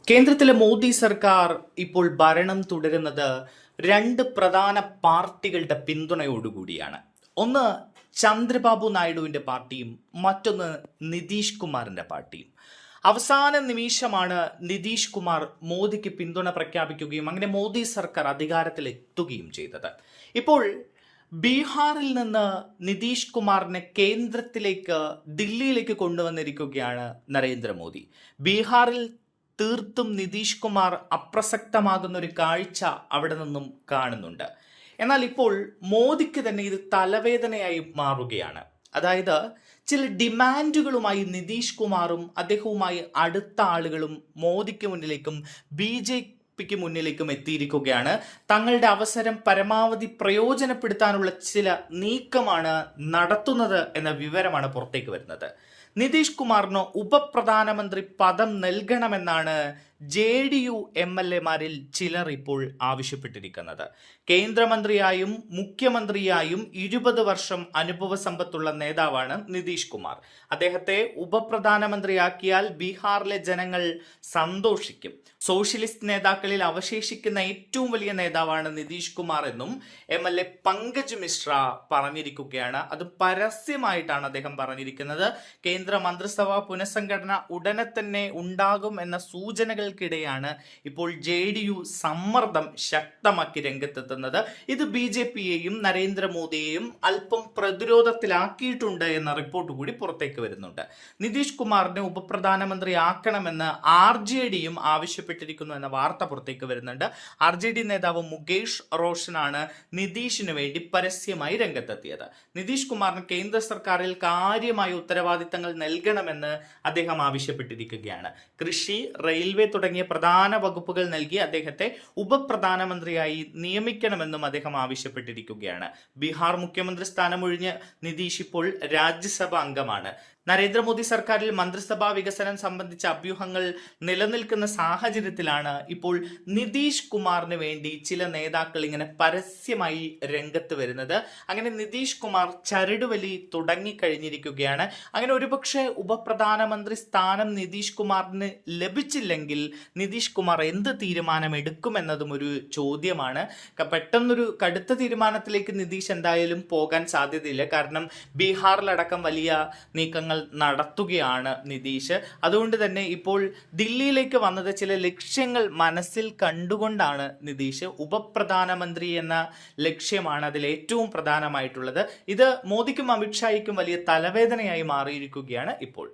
കേന്ദ്രത്തിലെ മോദി സർക്കാർ ഇപ്പോൾ ഭരണം തുടരുന്നത് രണ്ട് പ്രധാന പാർട്ടികളുടെ പിന്തുണയോടുകൂടിയാണ്. ഒന്ന് ചന്ദ്രബാബു നായിഡുവിന്റെ പാർട്ടിയും മറ്റൊന്ന് നിതീഷ് കുമാറിന്റെ പാർട്ടിയും. അവസാന നിമിഷമാണ് നിതീഷ് കുമാർ മോദിക്ക് പിന്തുണ പ്രഖ്യാപിക്കുകയും അങ്ങനെ മോദി സർക്കാർ അധികാരത്തിലെത്തുകയും ചെയ്തത്. ഇപ്പോൾ ബീഹാറിൽ നിന്ന് നിതീഷ് കുമാറിനെ കേന്ദ്രത്തിലേക്ക് ദില്ലിയിലേക്ക് കൊണ്ടുവന്നിരിക്കുകയാണ് നരേന്ദ്രമോദി. ബീഹാറിൽ തീർത്തും നിതീഷ് കുമാർ അപ്രസക്തമാകുന്ന ഒരു കാഴ്ച അവിടെ നിന്നും കാണുന്നുണ്ട്. എന്നാൽ ഇപ്പോൾ മോദിക്ക് തന്നെ ഇത് തലവേദനയായി മാറുകയാണ്. അതായത് ചില ഡിമാൻഡുകളുമായി നിതീഷ് കുമാറും അദ്ദേഹവുമായി അടുത്ത ആളുകളും മോദിക്ക് മുന്നിലേക്കും BJPക്ക് മുന്നിലേക്കും എത്തിയിരിക്കുകയാണ്. തങ്ങളുടെ അവസരം പരമാവധി പ്രയോജനപ്പെടുത്താനുള്ള ചില നീക്കമാണ് നടത്തുന്നത് എന്ന വിവരമാണ് പുറത്തേക്ക് വരുന്നത്. നിതീഷ് കുമാറിന് ഉപപ്രധാനമന്ത്രി പദം നൽകണമെന്നാണ് JDU MLA-മാരിൽ ചിലർ ഇപ്പോൾ ആവശ്യപ്പെട്ടിരിക്കുന്നത്. കേന്ദ്രമന്ത്രിയായും മുഖ്യമന്ത്രിയായും 20 വർഷം അനുഭവ സമ്പത്തുള്ള നേതാവാണ് നിതീഷ് കുമാർ. അദ്ദേഹത്തെ ഉപപ്രധാനമന്ത്രിയാക്കിയാൽ ബീഹാറിലെ ജനങ്ങൾ സന്തോഷിക്കും. സോഷ്യലിസ്റ്റ് നേതാക്കളിൽ അവശേഷിക്കുന്ന ഏറ്റവും വലിയ നേതാവാണ് നിതീഷ് കുമാർ എന്നും MLA പങ്കജ് മിശ്ര പറഞ്ഞിരിക്കുകയാണ്. അത് പരസ്യമായിട്ടാണ് അദ്ദേഹം പറഞ്ഞിരിക്കുന്നത്. കേന്ദ്ര മന്ത്രിസഭാ പുനഃസംഘടന ഉടനെ തന്നെ ഉണ്ടാകും എന്ന സൂചനകൾക്കിടെയാണ് ഇപ്പോൾ JDU സമ്മർദ്ദം ശക്തമാക്കി രംഗത്തെത്തുന്നത്. ഇത് BJPയെയും നരേന്ദ്രമോദിയെയും അല്പം പ്രതിരോധത്തിലാക്കിയിട്ടുണ്ട് എന്ന റിപ്പോർട്ട് കൂടി പുറത്തേക്ക് വരുന്നുണ്ട്. നിതീഷ് കുമാറിനെ ഉപപ്രധാനമന്ത്രി ആക്കണമെന്ന് RJDയും ആവശ്യപ്പെട്ടിരിക്കുന്നു എന്ന വാർത്ത പുറത്തേക്ക് വരുന്നുണ്ട്. RJD നേതാവ് മുകേഷ് റോഷനാണ് നിതീഷിന് വേണ്ടി പരസ്യമായി രംഗത്തെത്തിയത്. നിതീഷ് കുമാറിന് കേന്ദ്ര സർക്കാരിൽ കാര്യമായ ഉത്തരവാദിത്തങ്ങൾ നൽകണമെന്ന് അദ്ദേഹം ആവശ്യപ്പെട്ടിരിക്കുകയാണ്. കൃഷി, റെയിൽവേ തുടങ്ങിയ പ്രധാന വകുപ്പുകൾ നൽകി അദ്ദേഹത്തെ ഉപപ്രധാനമന്ത്രിയായി നിയമിക്കണമെന്നും അദ്ദേഹം ആവശ്യപ്പെട്ടിരിക്കുകയാണ്. ബീഹാർ മുഖ്യമന്ത്രി സ്ഥാനമൊഴിഞ്ഞ് നിതീഷ് ഇപ്പോൾ രാജ്യസഭ അംഗമാണ്. നരേന്ദ്രമോദി സർക്കാരിൽ മന്ത്രിസഭാ വികസനം സംബന്ധിച്ച അഭ്യൂഹങ്ങൾ നിലനിൽക്കുന്ന സാഹചര്യത്തിലാണ് ഇപ്പോൾ നിതീഷ് കുമാറിന് വേണ്ടി ചില നേതാക്കൾ ഇങ്ങനെ പരസ്യമായി രംഗത്ത് വരുന്നത്. അങ്ങനെ നിതീഷ് കുമാർ ചരടുവലി തുടങ്ങിക്കഴിഞ്ഞിരിക്കുകയാണ്. അങ്ങനെ ഒരുപക്ഷെ ഉപപ്രധാനമന്ത്രി സ്ഥാനം നിതീഷ് കുമാറിന് ലഭിച്ചില്ലെങ്കിൽ നിതീഷ് കുമാർ എന്ത് തീരുമാനം എടുക്കുമെന്നതും ഒരു ചോദ്യമാണ്. പെട്ടെന്നൊരു കടുത്ത തീരുമാനത്തിലേക്ക് നിതീഷ് എന്തായാലും പോകാൻ സാധ്യതയില്ല. കാരണം ബീഹാറിലടക്കം വലിയ നീക്കങ്ങൾ നടത്തുകയാണ് നിതീഷ്. അതുകൊണ്ട് തന്നെ ഇപ്പോൾ ദില്ലിയിലേക്ക് വന്നത് ചില ലക്ഷ്യങ്ങൾ മനസ്സിൽ കണ്ടുകൊണ്ടാണ് നിതീഷ്. ഉപപ്രധാനമന്ത്രി എന്ന ലക്ഷ്യമാണ് അതിൽ ഏറ്റവും പ്രധാനമായിട്ടുള്ളത്. ഇത് മോദിക്കും അമിത്ഷായ്ക്കും വലിയ തലവേദനയായി മാറിയിരിക്കുകയാണ് ഇപ്പോൾ.